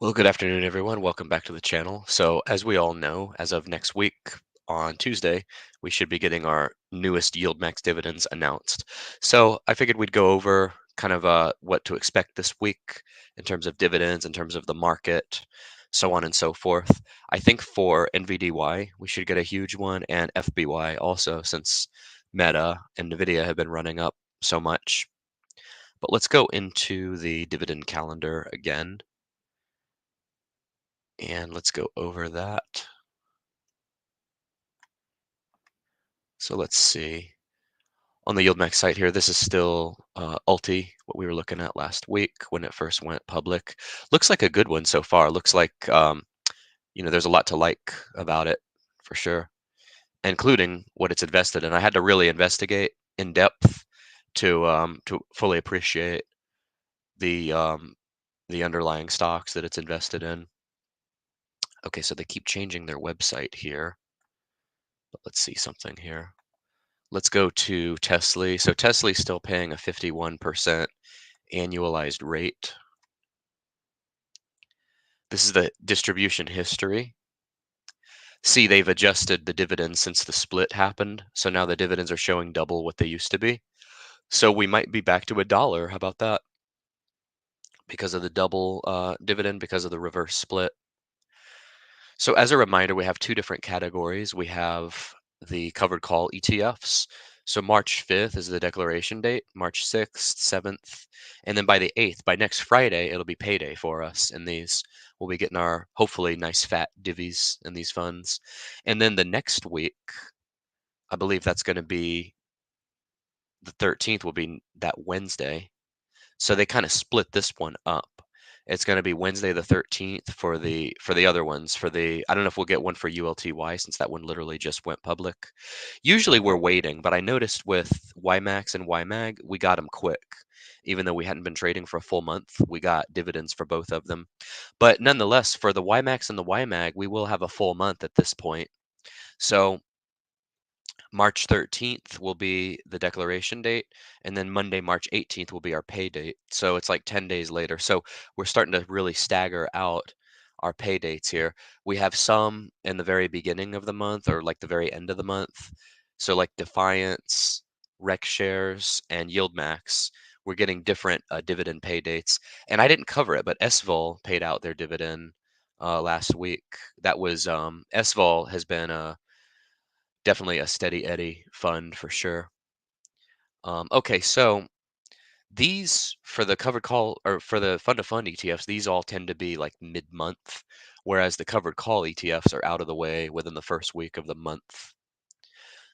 Well, good afternoon, everyone. Welcome back to the channel. So, as we all know, as of next week on Tuesday, we should be getting our newest YieldMax dividends announced. So, I figured we'd go over kind of what to expect this week in terms of dividends, in terms of the market, so on and so forth. I think for NVDY, we should get a huge one, and FBY also, since Meta and NVIDIA have been running up so much. But let's go into the dividend calendar again. And let's go over that. So let's see. On the YieldMax site here, this is still Ulti, what we were looking at last week when it first went public. Looks like a good one so far. Looks like, there's a lot to like about it for sure, including what it's invested in. I had to really investigate in depth to fully appreciate the um, the underlying stocks that it's invested in. Okay, so they keep changing their website here, but let's see something here. Let's go to Tesla. So Tesla's still paying a 51% annualized rate. This is the distribution history. See, they've adjusted the dividends since the split happened. So now the dividends are showing double what they used to be. So we might be back to $1. How about that? Because of the double dividend, because of the reverse split. So as a reminder, we have two different categories. We have the covered call ETFs. So March 5th is the declaration date, March 6th, 7th, and then by the 8th, by next Friday, it'll be payday for us in these. We'll be getting our hopefully nice fat divvies in these funds. And then the next week, I believe that's going to be the 13th will be that Wednesday. So they kind of split this one up. It's going to be Wednesday the 13th for the other ones. I don't know if we'll get one for ULTY since that one literally just went public. Usually we're waiting, but I noticed with YMAX and YMAG, we got them quick. Even though we hadn't been trading for a full month, we got dividends for both of them. But nonetheless, for the YMAX and the YMAG, we will have a full month at this point. So March 13th will be the declaration date, and then Monday, March 18th will be our pay date. So it's like 10 days later. So we're starting to really stagger out our pay dates here. We have some in the very beginning of the month or like the very end of the month. So like Defiance, Rec Shares, and YieldMax, we're getting different dividend pay dates. And I didn't cover it, but SVOL paid out their dividend last week. That was SVOL has been definitely a steady Eddie fund for sure. Okay, so these for the covered call or for the fund to fund ETFs, these all tend to be like mid-month, whereas the covered call ETFs are out of the way within the first week of the month.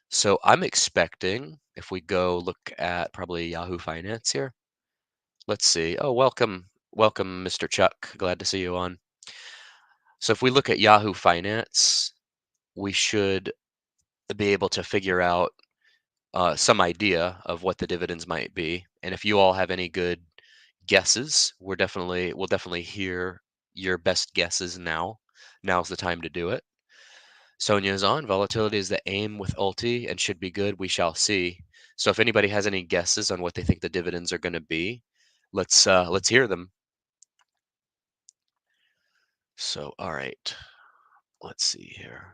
So I'm expecting if we go look at probably Yahoo Finance here. Let's see. Oh, welcome, Mr. Chuck. Glad to see you on. So if we look at Yahoo Finance, we should be able to figure out some idea of what the dividends might be. And if you all have any good guesses, we'll definitely hear your best guesses now. Now's the time to do it. Sonia's on. Volatility is the aim with Ulti and should be good. We shall see. So if anybody has any guesses on what they think the dividends are going to be, let's hear them. So all right, let's see here.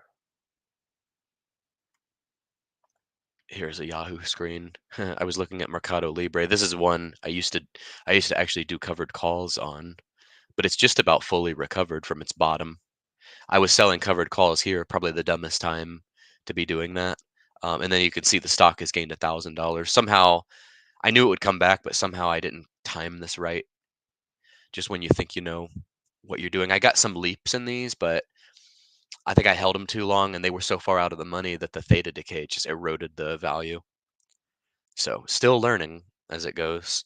Here's a Yahoo screen. I was looking at Mercado Libre. This is one I used to actually do covered calls on, but it's just about fully recovered from its bottom. I was selling covered calls here, probably the dumbest time to be doing that. And then you can see the stock has gained $1,000. Somehow I knew it would come back, but somehow I didn't time this right. Just when you think you know what you're doing. I got some leaps in these, but I think I held them too long and they were so far out of the money that the theta decay just eroded the value. So still learning as it goes.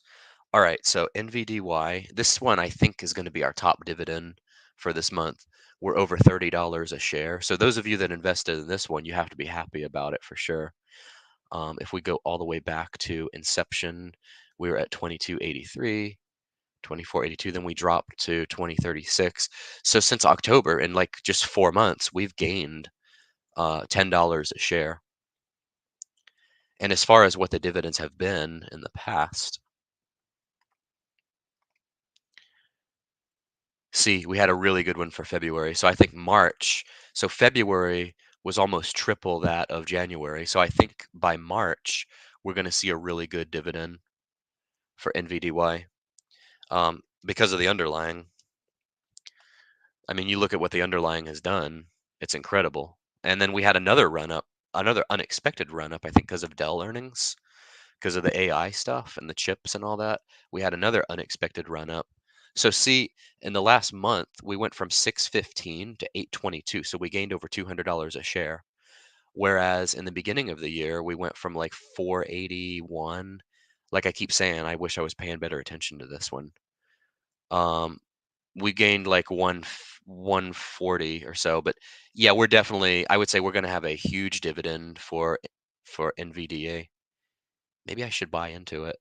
All right, so NVDY, this one I think is going to be our top dividend for this month. We're over $30 a share. So those of you that invested in this one, you have to be happy about it for sure. If we go all the way back to inception, we were at 22.83, 24.82, then we dropped to 20.36. So since October, in like just 4 months, we've gained $10 a share. And as far as what the dividends have been in the past, See, we had a really good one for February. So I think March, so February was almost triple that of January. So I think by March, we're going to see a really good dividend for NVDY because of the underlying. I mean, you look at what the underlying has done, it's incredible. And then we had another run up, another unexpected run up, I think, because of Dell earnings, because of the AI stuff and the chips and all that. We had another unexpected run up. So see, in the last month, we went from 615 to 822. So we gained over $200 a share. Whereas in the beginning of the year, we went from like 481. Like I keep saying, I wish I was paying better attention to this one. Um, we gained like 140 or so, but yeah, we're definitely, I would say we're going to have a huge dividend for NVDA. Maybe I should buy into it.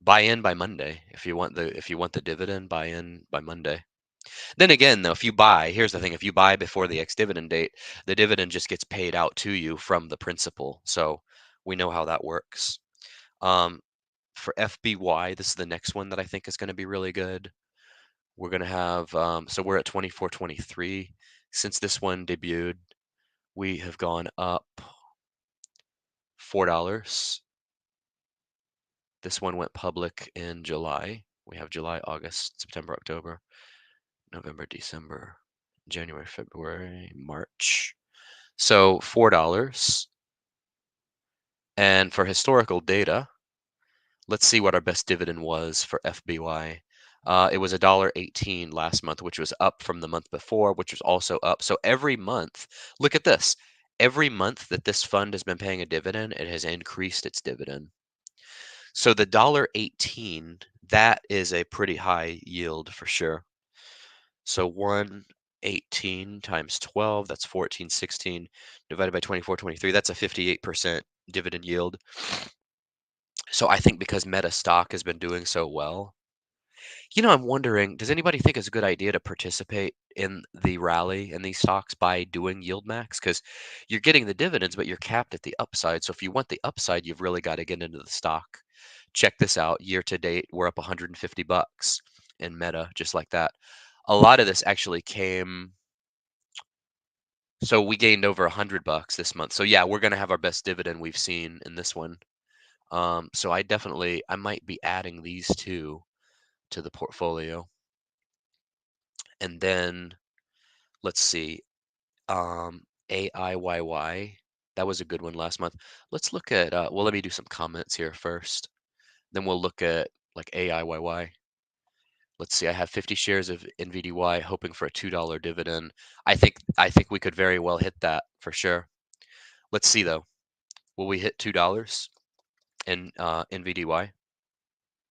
Buy in by Monday if you want the dividend, buy in by Monday. Then again, though, if you buy, here's the thing, if you buy before the ex-dividend date, the dividend just gets paid out to you from the principal. So we know how that works. Um, for FBY, this is the next one that I think is going to be really good. We're going to have, so we're at 24.23. Since this one debuted, we have gone up $4. This one went public in July. We have July, August, September, October, November, December, January, February, March. So $4. And for historical data, let's see what our best dividend was for FBY. It was $1.18 last month, which was up from the month before, which was also up. So every month, look at this. Every month that this fund has been paying a dividend, it has increased its dividend. So the $1.18, that is a pretty high yield for sure. So 118 times 12, that's 1416 divided by 24.23, that's a 58% dividend yield. So I think because Meta stock has been doing so well, I'm wondering, does anybody think it's a good idea to participate in the rally in these stocks by doing YieldMax? Because you're getting the dividends, but you're capped at the upside. So if you want the upside, you've really got to get into the stock. Check this out. Year to date, we're up 150 bucks in Meta, just like that. A lot of this actually came. So we gained over 100 bucks this month. So yeah, we're gonna have our best dividend we've seen in this one. So I might be adding these two to the portfolio. And then let's see, AIYY. That was a good one last month. Let's look at, well, let me do some comments here first. Then we'll look at like AIYY. Let's see, I have 50 shares of NVDY hoping for a $2 dividend. I think we could very well hit that for sure. Let's see though. Will we hit $2 in NVDY?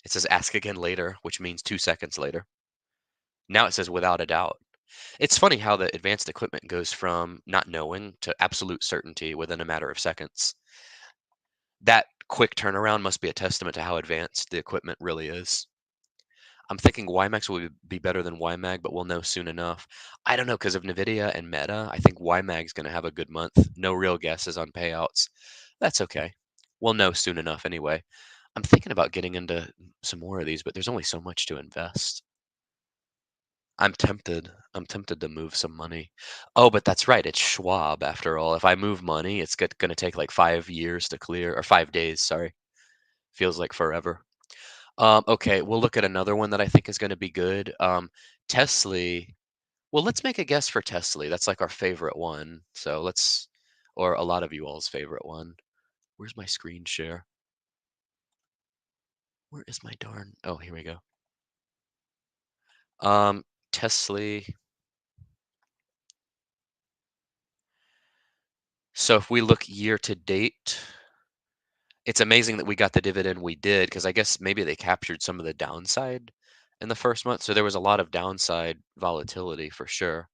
It says ask again later, which means 2 seconds later. Now it says without a doubt. It's funny how the advanced equipment goes from not knowing to absolute certainty within a matter of seconds. That quick turnaround must be a testament to how advanced the equipment really is. I'm thinking YMAX will be better than YMAG, but we'll know soon enough. I don't know because of NVIDIA and Meta. I think YMAG's going to have a good month. No real guesses on payouts. That's okay. We'll know soon enough anyway. I'm thinking about getting into some more of these, but there's only so much to invest. I'm tempted. I'm tempted to move some money. Oh, but that's right. It's Schwab after all. If I move money, it's going to take like 5 years to clear, or 5 days. Sorry, feels like forever. Okay, we'll look at another one that I think is going to be good. Tesla. Well, let's make a guess for Tesla. That's like our favorite one. So or a lot of you all's favorite one. Where's my screen share? Where is my darn? Oh, here we go. Tesla. So if we look year to date, it's amazing that we got the dividend we did because I guess maybe they captured some of the downside in the first month. So there was a lot of downside volatility for sure.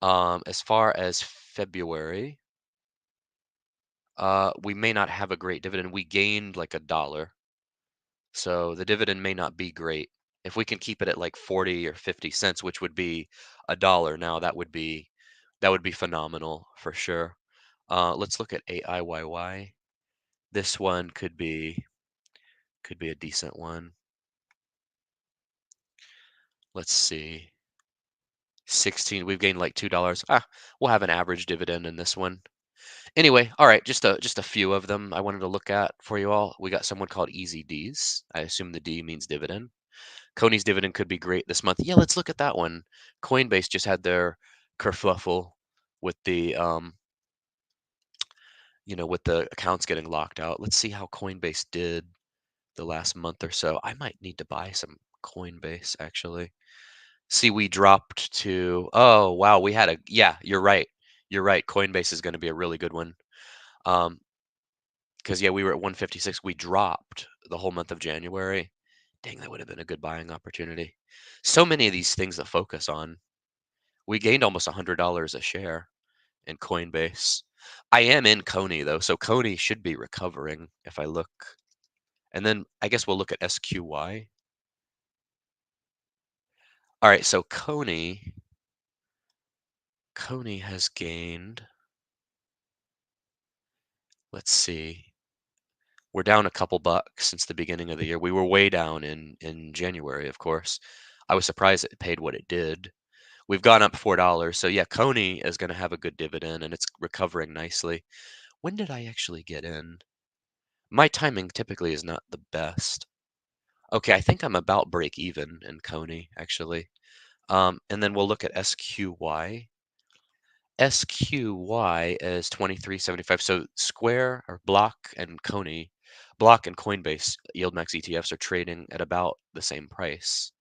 As far as February, we may not have a great dividend. We gained like $1. So the dividend may not be great. If we can keep it at like 40 or 50 cents, which would be $1 now, that would be phenomenal for sure. Let's look at AIYY. This one could be a decent one. Let's see. 16, we've gained like $2. We'll have an average dividend in this one. Anyway, all right, just a few of them I wanted to look at for you all. We got someone called Easy D's. I assume the D means dividend. Coney's dividend could be great this month. Yeah, let's look at that one. Coinbase just had their kerfluffle with the with the accounts getting locked out. Let's see how Coinbase did the last month or so. I might need to buy some Coinbase actually. See, we dropped to, oh wow, we had a, yeah, you're right. You're right. Coinbase is going to be a really good one. Um, because yeah, we were at 156. We dropped the whole month of January. Dang, that would have been a good buying opportunity. So many of these things to focus on. We gained almost $100 a share in Coinbase. I am in Coney though, so Coney should be recovering if I look. And then I guess we'll look at SQY. All right, so Coney has gained, let's see. We're down a couple bucks since the beginning of the year. We were way down in January, of course. I was surprised it paid what it did. We've gone up $4. So yeah, Coney is going to have a good dividend and it's recovering nicely. When did I actually get in? My timing typically is not the best. Okay, I think I'm about break even in Coney actually. And then we'll look at SQY. SQY is 23.75. So Square or Block and Coney, Block and Coinbase YieldMax ETFs are trading at about the same price.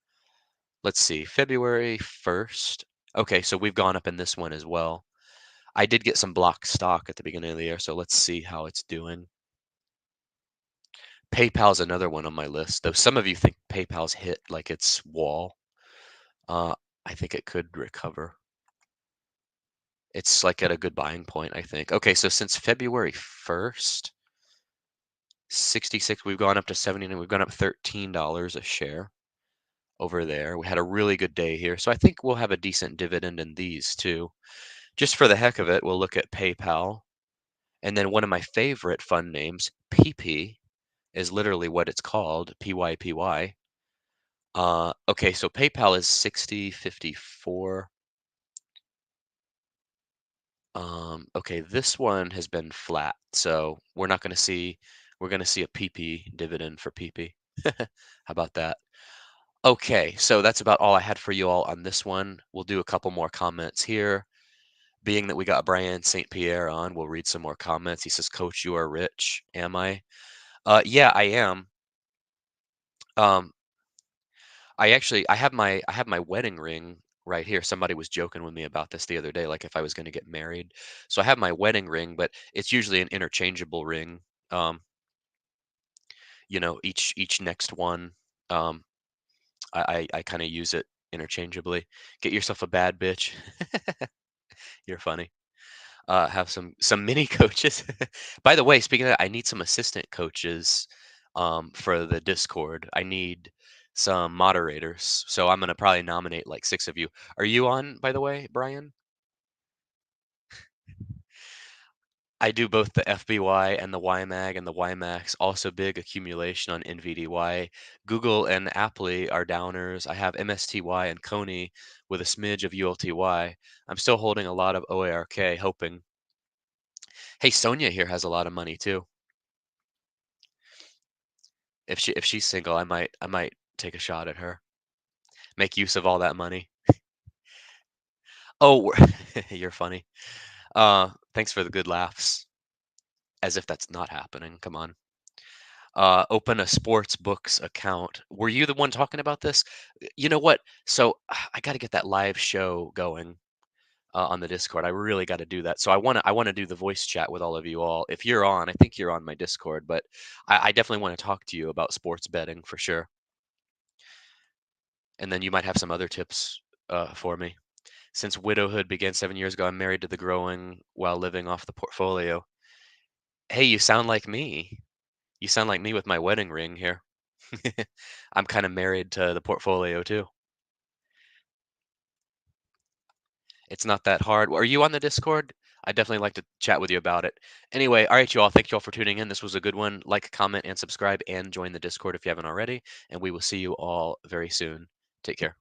Let's see, February 1st. Okay, so we've gone up in this one as well. I did get some Block stock at the beginning of the year, so let's see how it's doing. PayPal's another one on my list, though some of you think PayPal's hit like its wall. I think it could recover. It's like at a good buying point, I think. Okay, so since February 1st, 66, we've gone up to 70, and we've gone up $13 a share over there. We had a really good day here. So I think we'll have a decent dividend in these too. Just for the heck of it, we'll look at PayPal. And then one of my favorite fund names, PP, is literally what it's called, PYPY. Okay, so PayPal is 60.54. Okay, this one has been flat, so we're not going to see, we're going to see a PP dividend for PP. How about that? Okay, so that's about all I had for you all on this one. We'll do a couple more comments here. Being that we got Brian St. Pierre on, we'll read some more comments. He says, Coach, you are rich. Am I? Yeah, I am. Um, I have my wedding ring right here. Somebody was joking with me about this the other day, like if I was going to get married. So I have my wedding ring, but it's usually an interchangeable ring. Um, each next one, um, I kind of use it interchangeably. Get yourself a bad bitch. You're funny. Have some mini coaches. By the way, speaking of that, I need some assistant coaches for the Discord. I need some moderators, so I'm gonna probably nominate like 6 of you. Are you on, by the way, Brian? I do both the FBY and the YMAG and the YMAX. Also big accumulation on NVDY. Google and Aptly are downers. I have MSTY and Coney with a smidge of ULTY. I'm still holding a lot of OARK, hoping. Hey, Sonia here has a lot of money too. If she's single, I might take a shot at her. Make use of all that money. Oh, you're funny. Thanks for the good laughs. As if that's not happening. Come on. Open a sports books account. Were you the one talking about this? You know what? So I got to get that live show going on the Discord. I really got to do that. So I want to do the voice chat with all of you all. If you're on, I think you're on my Discord, but I definitely want to talk to you about sports betting for sure. And then you might have some other tips for me. Since widowhood began 7 years ago, I'm married to the growing while living off the portfolio. Hey, you sound like me. You sound like me with my wedding ring here. I'm kind of married to the portfolio too. It's not that hard. Are you on the Discord? I definitely like to chat with you about it. Anyway, all right, you all. Thank you all for tuning in. This was a good one. Like, comment, and subscribe, and join the Discord if you haven't already. And we will see you all very soon. Take care.